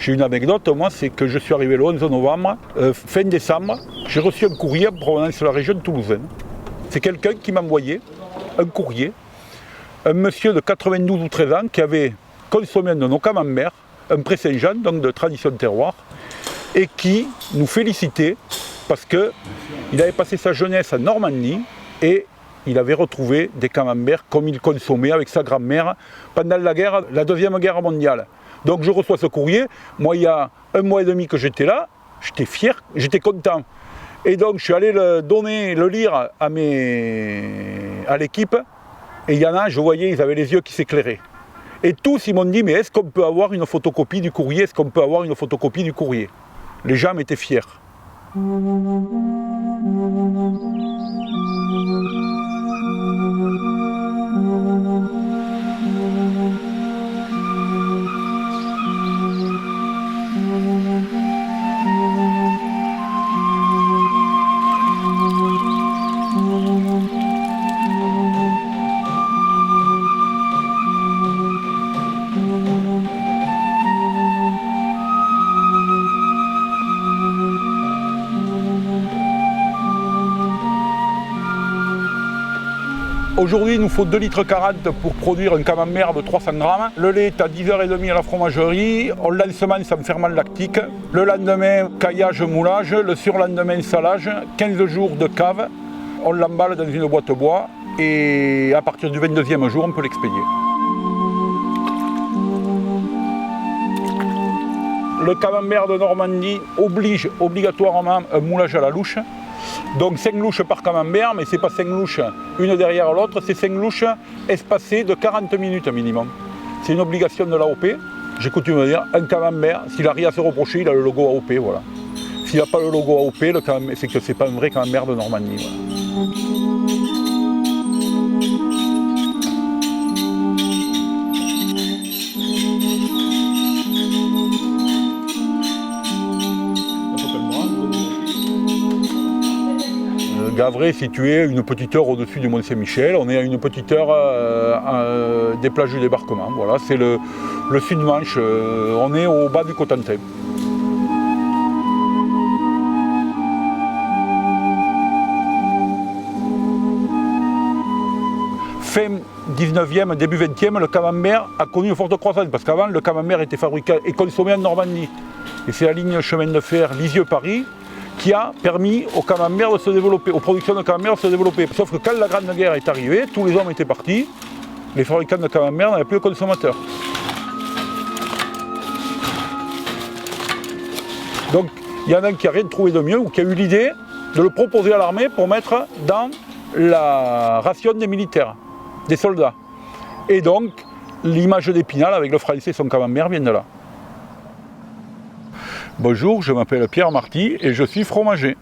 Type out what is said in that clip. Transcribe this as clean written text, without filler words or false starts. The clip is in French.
J'ai une anecdote, moi, c'est que je suis arrivé le 11 novembre, fin décembre, j'ai reçu un courrier en provenance de la région toulousaine. C'est quelqu'un qui m'a envoyé un courrier, un monsieur de 92 ou 13 ans qui avait consommé un de nos camemberts, un pré-Saint-Jean, donc de tradition terroir, et qui nous félicitait parce qu'il avait passé sa jeunesse en Normandie et il avait retrouvé des camemberts comme il consommait avec sa grand-mère pendant la Deuxième Guerre mondiale. Donc je reçois ce courrier, moi il y a 1 mois et demi que j'étais là, j'étais fier, j'étais content. Et donc je suis allé le lire à l'équipe, et il y en a, je voyais, ils avaient les yeux qui s'éclairaient. Et tous ils m'ont dit, mais est-ce qu'on peut avoir une photocopie du courrier, est-ce qu'on peut avoir une photocopie du courrier? Les gens m'étaient fiers. Aujourd'hui, il nous faut 2,40 litres pour produire un camembert de 300 grammes. Le lait est à 10h30 à la fromagerie. On l'ensemence en ferment lactique. Le lendemain, caillage, moulage. Le surlendemain, salage. 15 jours de cave. On l'emballe dans une boîte bois. Et à partir du 22e jour, on peut l'expédier. Le camembert de Normandie oblige obligatoirement un moulage à la louche. Donc 5 louches par camembert, mais ce n'est pas 5 louches une derrière l'autre, c'est 5 louches espacées de 40 minutes minimum. C'est une obligation de l'AOP. J'ai coutume de dire, un camembert, s'il a rien à se reprocher, il a le logo AOP. Voilà. S'il n'a pas le logo AOP, c'est que ce n'est pas un vrai camembert de Normandie. Voilà. Gavray est situé une petite heure au-dessus du Mont-Saint-Michel. On est à une petite heure des plages du débarquement. Voilà, c'est le sud-Manche. On est au bas du Cotentin. Fin 19e, début 20e, le camembert a connu une forte croissance parce qu'avant, le camembert était fabriqué et consommé en Normandie. Et c'est la ligne chemin de fer Lisieux-Paris qui a permis au camembert de se développer, aux productions de camembert de se développer. Sauf que quand la Grande Guerre est arrivée, tous les hommes étaient partis, les fabricants de camembert n'avaient plus de consommateurs. Donc il y en a un qui n'a rien trouvé de mieux ou qui a eu l'idée de le proposer à l'armée pour mettre dans la ration des militaires, des soldats. Et donc l'image d'Épinal avec le français son camembert vient de là. Bonjour, je m'appelle Pierre Marty et je suis fromager.